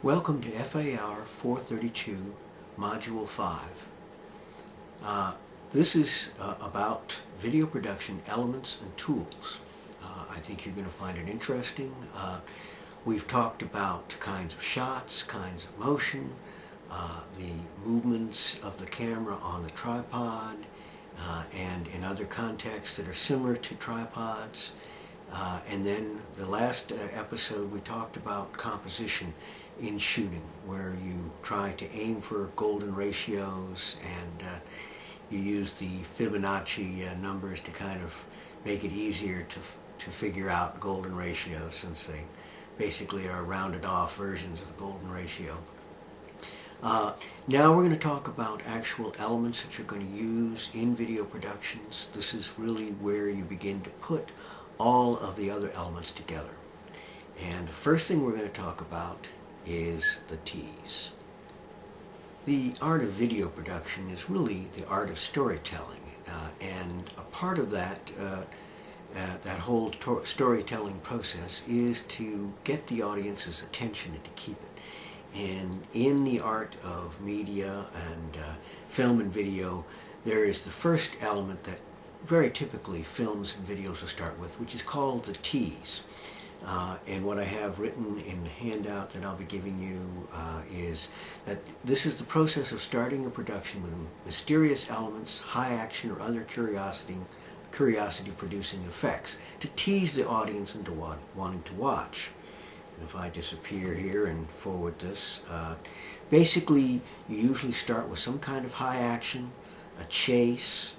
Welcome to FAR 432, Module 5. This is about video production elements and tools. I think you're going to find it interesting. We've talked about kinds of shots, kinds of motion, the movements of the camera on the tripod, and in other contexts that are similar to tripods. And then the last episode we talked about composition in shooting, where you try to aim for golden ratios and you use the Fibonacci numbers to kind of make it easier to figure out golden ratios, since they basically are rounded off versions of the golden ratio. Now we're going to talk about actual elements that you're going to use in video productions. This is really where you begin to put all of the other elements together. And the first thing we're going to talk about is the T's. The art of video production is really the art of storytelling, and a part of that that whole storytelling process is to get the audience's attention and to keep it. And in the art of media and film and video, there is the first element that very typically films and videos will start with, which is called the T's. And what I have written in the handout that I'll be giving you is that this is the process of starting a production with mysterious elements, high action, or other curiosity-producing effects to tease the audience into wanting to watch. And if I disappear here and forward this, basically you usually start with some kind of high action, a chase,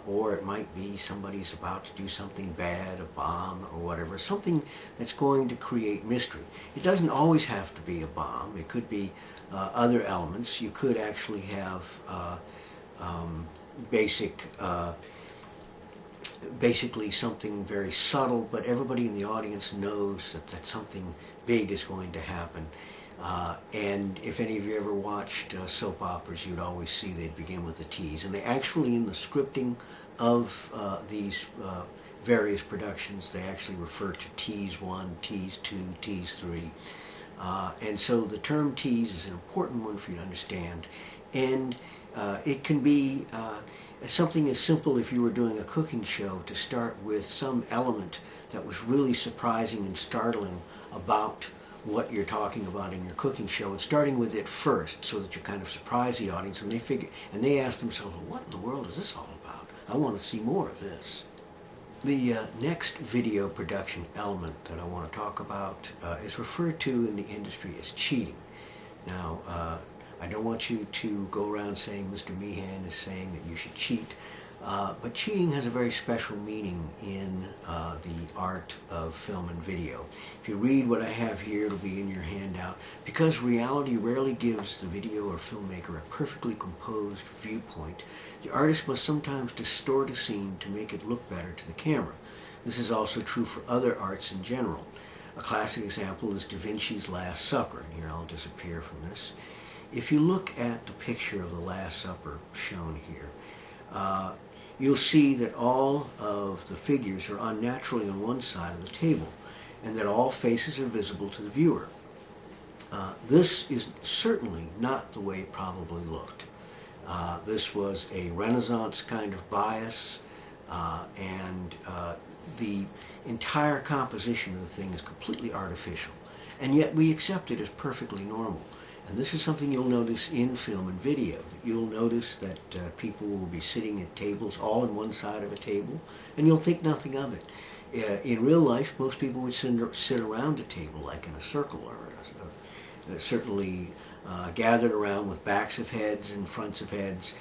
or it might be somebody's about to do something bad, a bomb or whatever, something that's going to create mystery. It doesn't always have to be a bomb. It could be other elements. You could actually have basically something very subtle, but everybody in the audience knows that something big is going to happen. And if any of you ever watched soap operas, you'd always see they'd begin with the T's. And they actually, in the scripting of these various productions, they actually refer to T's 1, T's 2, T's 3. And so the term T's is an important one for you to understand. And it can be something as simple, if you were doing a cooking show, to start with some element that was really surprising and startling about what you're talking about in your cooking show, and starting with it first so that you kind of surprise the audience, and they ask themselves, well, what in the world is this all about? I want to see more of this. The next video production element that I want to talk about is referred to in the industry as cheating. Now, I don't want you to go around saying Mr. Meehan is saying that you should cheat, but cheating has a very special meaning in the art of film and video. If you read what I have here, it'll be in your handout. Because reality rarely gives the video or filmmaker a perfectly composed viewpoint, the artist must sometimes distort a scene to make it look better to the camera. This is also true for other arts in general. A classic example is Da Vinci's Last Supper. And here I'll disappear from this. If you look at the picture of the Last Supper shown here, you'll see that all of the figures are unnaturally on one side of the table, and that all faces are visible to the viewer. This is certainly not the way it probably looked. This was a Renaissance kind of bias, and the entire composition of the thing is completely artificial, and yet we accept it as perfectly normal. And this is something you'll notice in film and video. You'll notice that people will be sitting at tables all on one side of a table, and you'll think nothing of it. In real life, most people would sit around a table, like in a circle, or certainly gathered around with backs of heads and fronts of heads.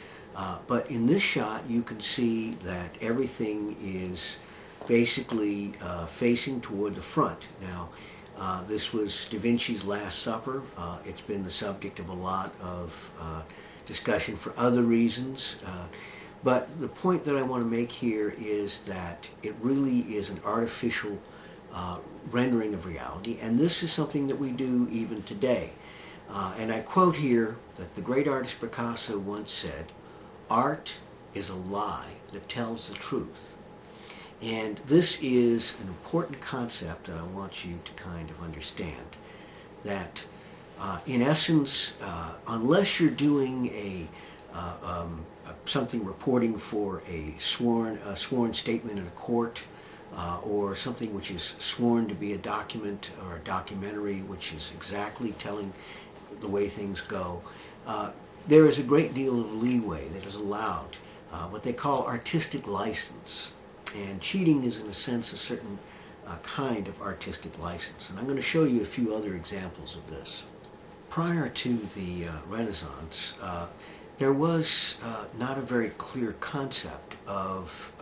But in this shot, you can see that everything is basically facing toward the front. Now, this was Da Vinci's Last Supper. It's been the subject of a lot of discussion for other reasons. But the point that I want to make here is that it really is an artificial rendering of reality, and this is something that we do even today. And I quote here that the great artist Picasso once said, "Art is a lie that tells the truth." And this is an important concept that I want you to kind of understand, that In essence, unless you're doing something reporting for a sworn statement in a court, or something which is sworn to be a document or a documentary which is exactly telling the way things go, there is a great deal of leeway that is allowed, what they call artistic license. And cheating is, in a sense, a certain kind of artistic license. And I'm going to show you a few other examples of this. Prior to the Renaissance, there was not a very clear concept of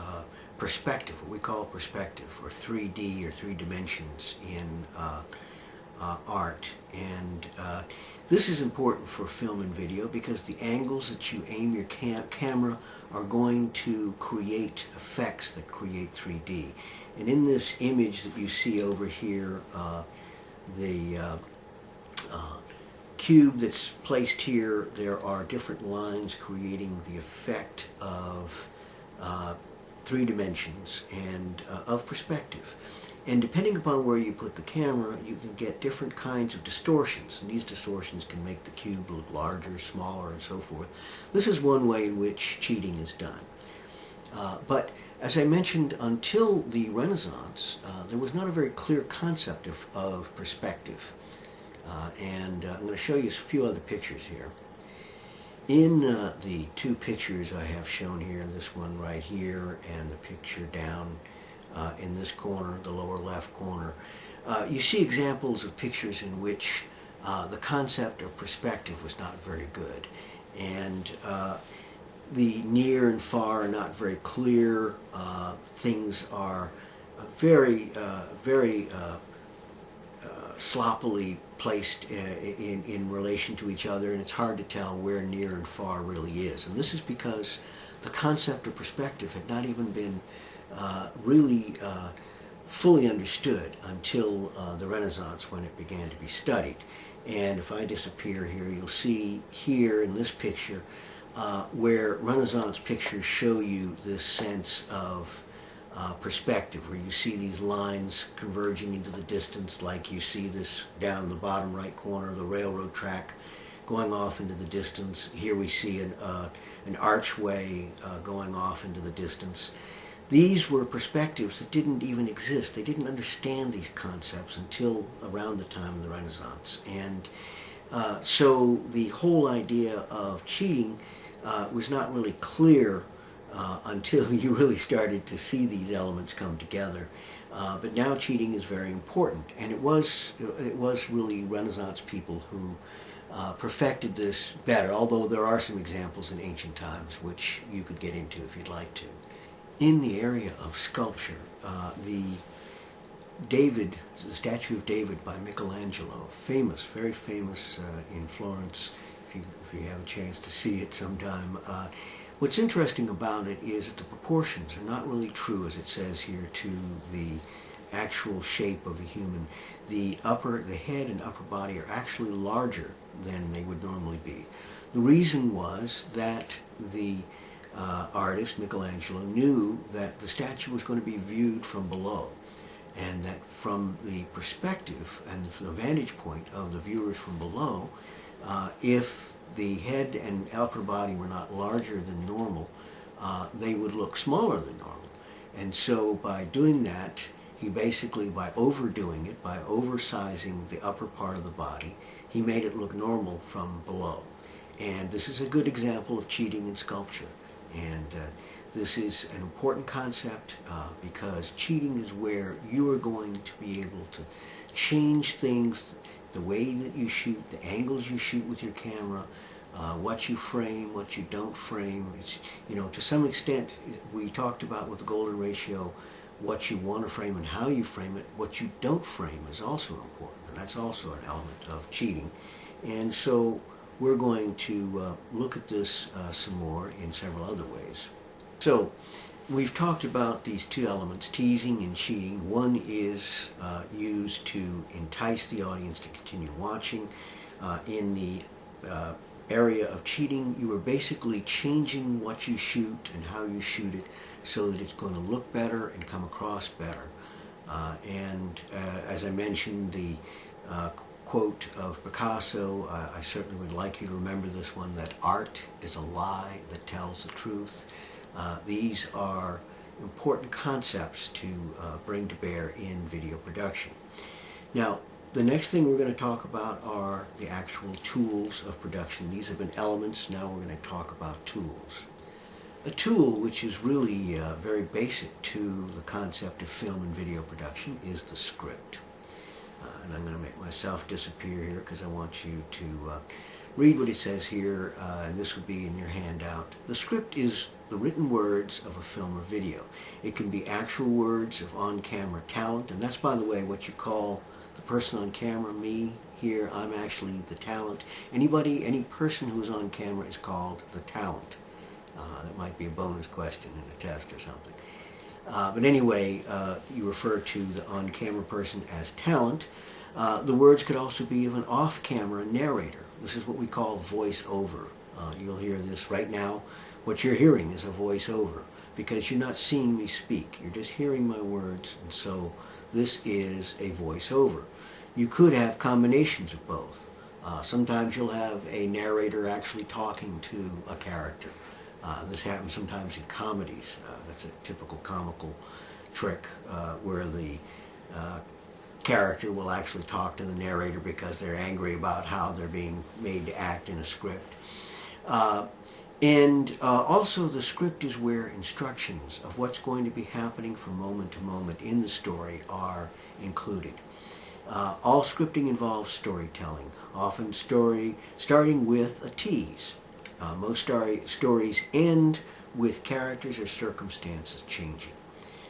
perspective, what we call perspective, or 3D or 3 dimensions in art. And this is important for film and video because the angles that you aim your camera are going to create effects that create 3D. And in this image that you see over here, the cube that's placed here, there are different lines creating the effect of 3 dimensions and of perspective. And depending upon where you put the camera, you can get different kinds of distortions. And these distortions can make the cube look larger, smaller, and so forth. This is one way in which cheating is done. But as I mentioned, until the Renaissance, there was not a very clear concept of perspective. And I'm going to show you a few other pictures here. In the 2 pictures I have shown here, this one right here and the picture down in this corner, the lower left corner, you see examples of pictures in which the concept of perspective was not very good. And the near and far are not very clear. Things are very sloppily placed in relation to each other, and it's hard to tell where near and far really is. And this is because the concept of perspective had not even been really fully understood until the Renaissance, when it began to be studied. And if I disappear here, you'll see here in this picture where Renaissance pictures show you this sense of perspective, where you see these lines converging into the distance, like you see this down in the bottom right corner, the railroad track going off into the distance. Here we see an archway going off into the distance. These were perspectives that didn't even exist. They didn't understand these concepts until around the time of the Renaissance. And so the whole idea of cheating was not really clear until you really started to see these elements come together. But now cheating is very important, and it was really Renaissance people who perfected this better, although there are some examples in ancient times which you could get into if you'd like to. In the area of sculpture, the statue of David by Michelangelo, famous, very famous in Florence, if you have a chance to see it sometime. What's interesting about it is that the proportions are not really true, as it says here, to the actual shape of a human. The head and upper body are actually larger than they would normally be. The reason was that the artist, Michelangelo, knew that the statue was going to be viewed from below, and that from the perspective and from the vantage point of the viewers from below, if the head and upper body were not larger than normal, they would look smaller than normal. And so by doing that, he basically, by overdoing it, by oversizing the upper part of the body, he made it look normal from below. And this is a good example of cheating in sculpture. And this is an important concept because cheating is where you are going to be able to change things, the way that you shoot, the angles you shoot with your camera, what you frame, what you don't frame. It's, to some extent, we talked about with the golden ratio, what you want to frame and how you frame it. What you don't frame is also important, and that's also an element of cheating. And so we're going to look at this some more in several other ways. So we've talked about these 2 elements, teasing and cheating. One is used to entice the audience to continue watching. In the area of cheating, you are basically changing what you shoot and how you shoot it so that it's going to look better and come across better. And as I mentioned, the quote of Picasso. I certainly would like you to remember this one, that art is a lie that tells the truth. These are important concepts to bring to bear in video production. Now, the next thing we're going to talk about are the actual tools of production. These have been elements. Now we're going to talk about tools. A tool, which is really very basic to the concept of film and video production, is the script. And I'm going to make myself disappear here because I want you to read what it says here, and this would be in your handout. The script is the written words of a film or video. It can be actual words of on-camera talent, and that's, by the way, what you call the person on camera. Me here, I'm actually the talent. Any person who is on camera is called the talent. That might be a bonus question in a test or something. But anyway, you refer to the on-camera person as talent. The words could also be of an off-camera narrator. This is what we call voice-over. You'll hear this right now. What you're hearing is a voice-over because you're not seeing me speak. You're just hearing my words, and so this is a voice-over. You could have combinations of both. Sometimes you'll have a narrator actually talking to a character. This happens sometimes in comedies. That's a typical comical trick where the character will actually talk to the narrator because they're angry about how they're being made to act in a script. And also the script is where instructions of what's going to be happening from moment to moment in the story are included. All scripting involves storytelling, often starting with a tease. Most stories end with characters or circumstances changing.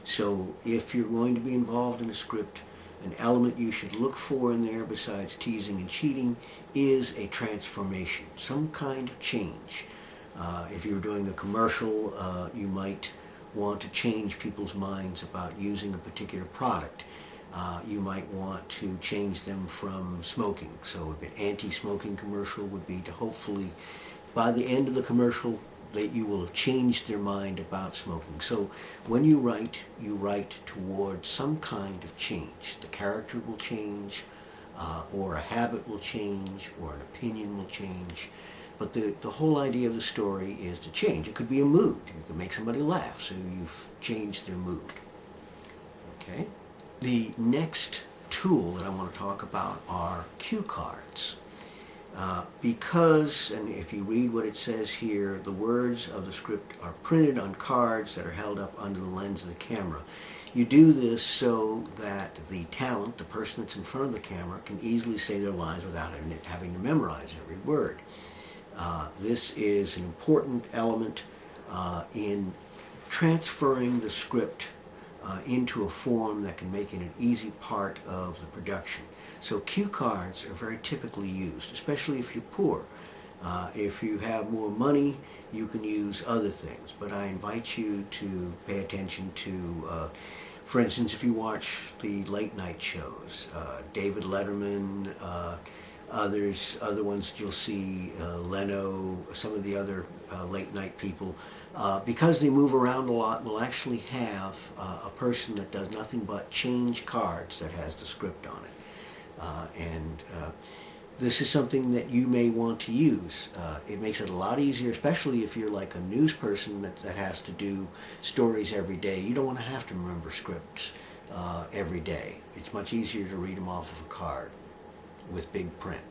So if you're going to be involved in a script, an element you should look for in there besides teasing and cheating is a transformation, some kind of change. If you're doing a commercial, you might want to change people's minds about using a particular product. You might want to change them from smoking. So an anti-smoking commercial would be to hopefully, by the end of the commercial, that you will have changed their mind about smoking. So when you write towards some kind of change. The character will change, or a habit will change, or an opinion will change. But the whole idea of the story is to change. It could be a mood. You could make somebody laugh, so you've changed their mood. Okay? The next tool that I want to talk about are cue cards. Because, and if you read what it says here, the words of the script are printed on cards that are held up under the lens of the camera. You do this so that the talent, the person that's in front of the camera, can easily say their lines without having to memorize every word. This is an important element in transferring the script into a form that can make it an easy part of the production. So cue cards are very typically used, especially if you're poor. If you have more money, you can use other things. But I invite you to pay attention to, for instance, if you watch the late night shows, David Letterman, other ones that you'll see, Leno, some of the other late night people, because they move around a lot, will actually have a person that does nothing but change cards that has the script on it. This is something that you may want to use. It makes it a lot easier, especially if you're like a news person that has to do stories every day. You don't want to have to remember scripts every day. It's much easier to read them off of a card with big print.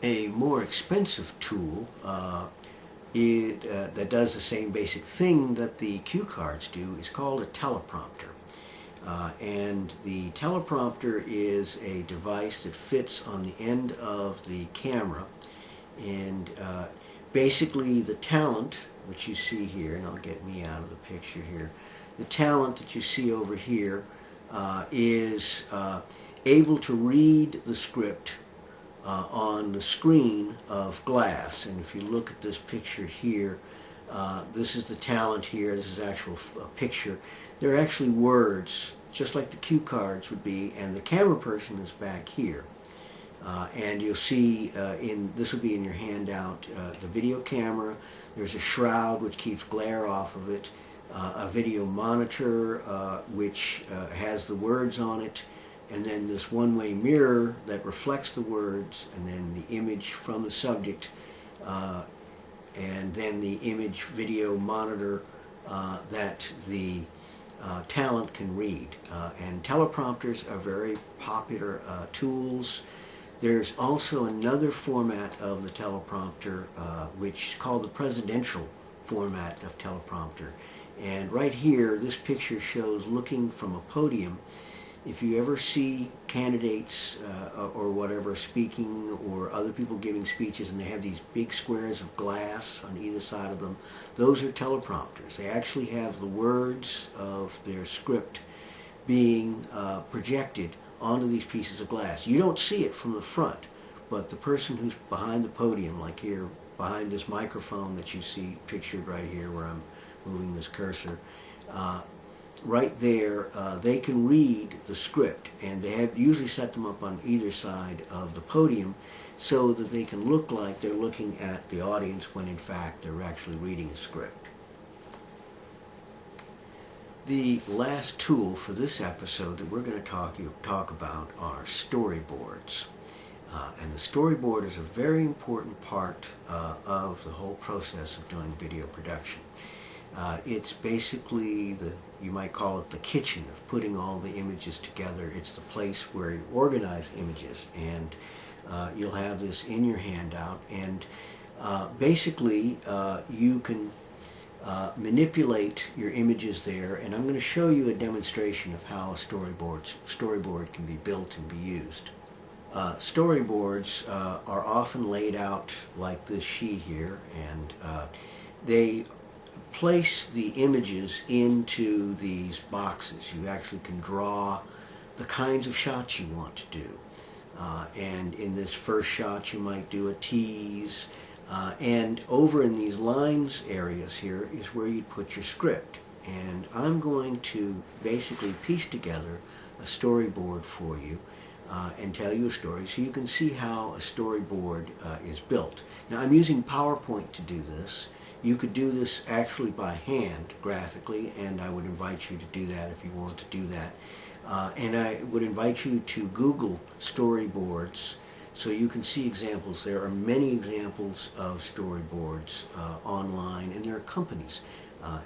A more expensive tool that does the same basic thing that the cue cards do is called a teleprompter. And the teleprompter is a device that fits on the end of the camera, and basically the talent, which you see here, and I'll get me out of the picture here, the talent that you see over here is able to read the script on the screen of glass. And if you look at this picture here, this is the talent here, this is actual picture. There are actually words, just like the cue cards would be, and the camera person is back here. And you'll see, this will be in your handout, the video camera. There's a shroud which keeps glare off of it, a video monitor which has the words on it, and then this one-way mirror that reflects the words, and then the image from the subject, and then the image video monitor that the talent can read. And teleprompters are very popular tools. There's also another format of the teleprompter which is called the presidential format of teleprompter. And right here, this picture shows looking from a podium. If you ever see candidates or whatever speaking, or other people giving speeches, and they have these big squares of glass on either side of them, those are teleprompters. They actually have the words of their script being projected onto these pieces of glass. You don't see it from the front, but the person who's behind the podium, like here, behind this microphone that you see pictured right here where I'm moving this cursor, right there, they can read the script, and they have usually set them up on either side of the podium so that they can look like they're looking at the audience when in fact they're actually reading a script. The last tool for this episode that we're going to talk about are storyboards. And the storyboard is a very important part of the whole process of doing video production. It's basically you might call it the kitchen of putting all the images together. It's the place where you organize images, and you'll have this in your handout. And basically, you can manipulate your images there, and I'm going to show you a demonstration of how a storyboard can be built and be used. Storyboards are often laid out like this sheet here, and they place the images into these boxes. You actually can draw the kinds of shots you want to do. And in this first shot you might do a tease, and over in these lines areas here is where you'd put your script. And I'm going to basically piece together a storyboard for you and tell you a story so you can see how a storyboard is built. Now, I'm using PowerPoint to do this. You could do this actually by hand, graphically, and I would invite you to do that if you want to do that. And I would invite you to Google storyboards so you can see examples. There are many examples of storyboards online, and there are companies,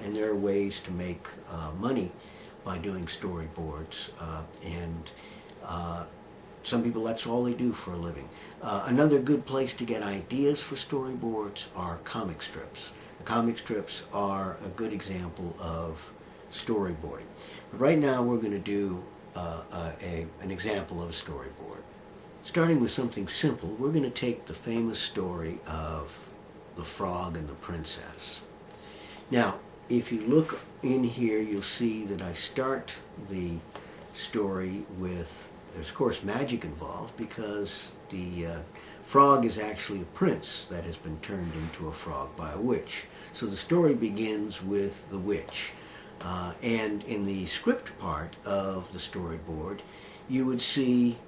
and there are ways to make money by doing storyboards. Some people, that's all they do for a living. Another good place to get ideas for storyboards are comic strips. The comic strips are a good example of storyboarding. But right now we're going to do an example of a storyboard. Starting with something simple, we're going to take the famous story of the frog and the princess. Now, if you look in here, you'll see that I start the story with, there's of course magic involved, because the frog is actually a prince that has been turned into a frog by a witch. So the story begins with the witch. And in the script part of the storyboard, you would see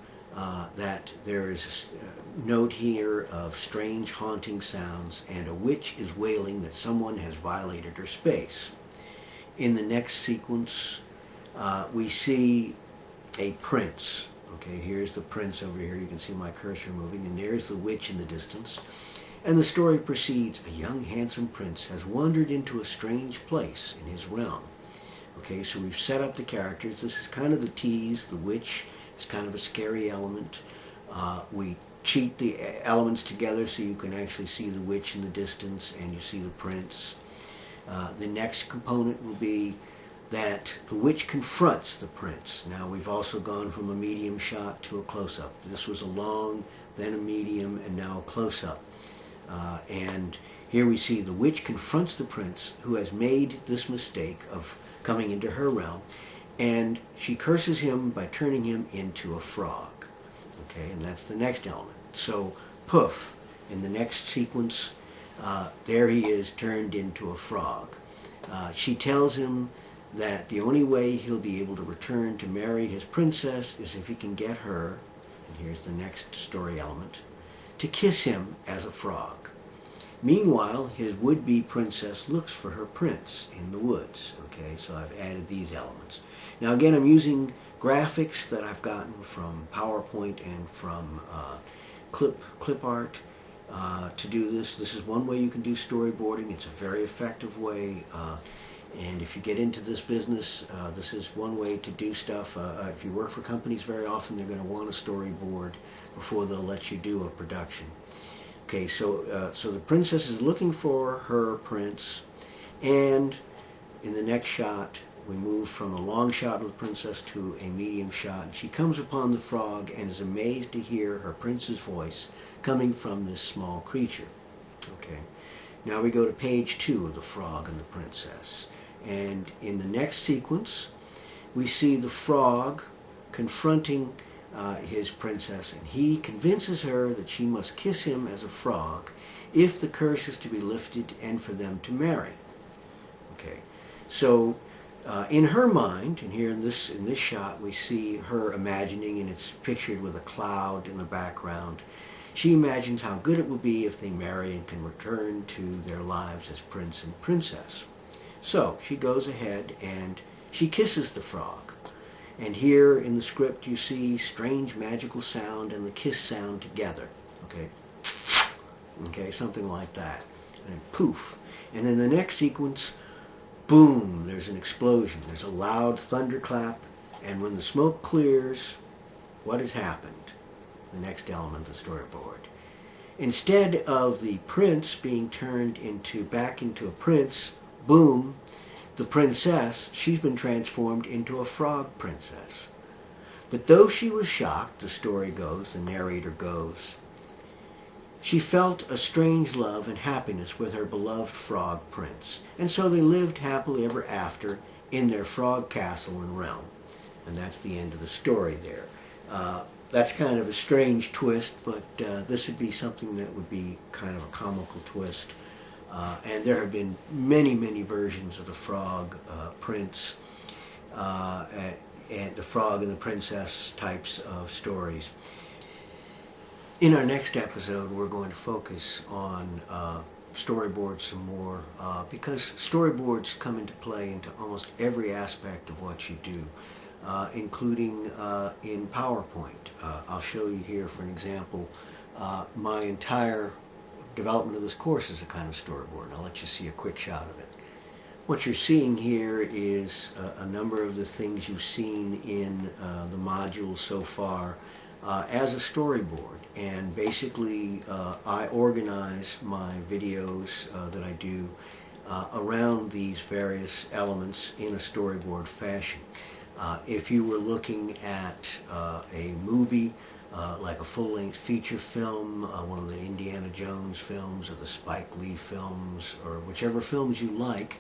that there is a note here of strange haunting sounds, and a witch is wailing that someone has violated her space. In the next sequence, we see a prince. Okay, here's the prince over here. You can see my cursor moving, and there's the witch in the distance. And the story proceeds. A young, handsome prince has wandered into a strange place in his realm. Okay, so we've set up the characters. This is kind of the tease. The witch is kind of a scary element. We cheat the elements together so you can actually see the witch in the distance and you see the prince. The next component will be that the witch confronts the prince. Now, we've also gone from a medium shot to a close-up. This was a long, then a medium, and now a close-up. And here we see the witch confronts the prince who has made this mistake of coming into her realm, and she curses him by turning him into a frog. Okay, and that's the next element. So, poof, in the next sequence, there he is turned into a frog. She tells him that the only way he'll be able to return to marry his princess is if he can get her, and here's the next story element, to kiss him as a frog. Meanwhile, his would-be princess looks for her prince in the woods. Okay, so I've added these elements. Now again, I'm using graphics that I've gotten from PowerPoint and from clip art to do this. This is one way you can do storyboarding. It's a very effective way. And if you get into this business, this is one way to do stuff. If you work for companies, very often they're going to want a storyboard before they'll let you do a production. Okay, so the princess is looking for her prince, and in the next shot, we move from a long shot of the princess to a medium shot. She comes upon the frog and is amazed to hear her prince's voice coming from this small creature. Okay, now we go to page 2 of The Frog and the Princess. And in the next sequence, we see the frog confronting his princess, and he convinces her that she must kiss him as a frog if the curse is to be lifted and for them to marry. Okay, so in her mind, and here in this shot, we see her imagining, and it's pictured with a cloud in the background. She imagines how good it will be if they marry and can return to their lives as prince and princess. So she goes ahead and she kisses the frog. And here in the script you see strange magical sound and the kiss sound together. Okay, okay, something like that. And poof. And in the next sequence, boom, there's an explosion. There's a loud thunderclap. And when the smoke clears, what has happened? The next element of the storyboard. Instead of the prince being turned back into a prince, boom, the princess, she's been transformed into a frog princess. But though she was shocked, the story goes, the narrator goes, she felt a strange love and happiness with her beloved frog prince. And so they lived happily ever after in their frog castle and realm. And that's the end of the story there. That's kind of a strange twist, but this would be something that would be kind of a comical twist. And there have been many, many versions of the frog prince and the frog and the princess types of stories. In our next episode, we're going to focus on storyboards some more because storyboards come into play into almost every aspect of what you do, including in PowerPoint. I'll show you here, for an example, my entire development of this course is a kind of storyboard, and I'll let you see a quick shot of it. What you're seeing here is a number of the things you've seen in the modules so far as a storyboard. And basically I organize my videos that I do around these various elements in a storyboard fashion. If you were looking at a movie, like a full-length feature film, one of the Indiana Jones films or the Spike Lee films, or whichever films you like,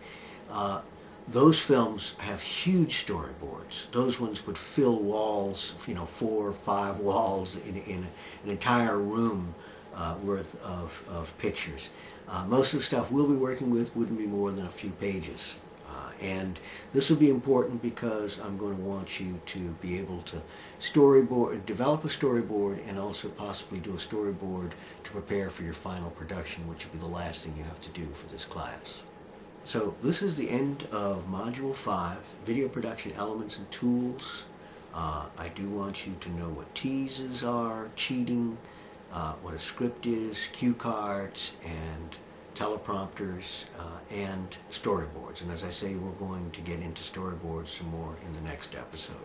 those films have huge storyboards. Those ones would fill walls, 4 or 5 walls in an entire room worth of pictures. Most of the stuff we'll be working with wouldn't be more than a few pages. And this will be important because I'm going to want you to be able to develop a storyboard, and also possibly do a storyboard to prepare for your final production, which will be the last thing you have to do for this class. So this is the end of Module 5, Video Production Elements and Tools. I do want you to know what teases are, cheating, what a script is, cue cards, and teleprompters, and storyboards. And as I say, we're going to get into storyboards some more in the next episode.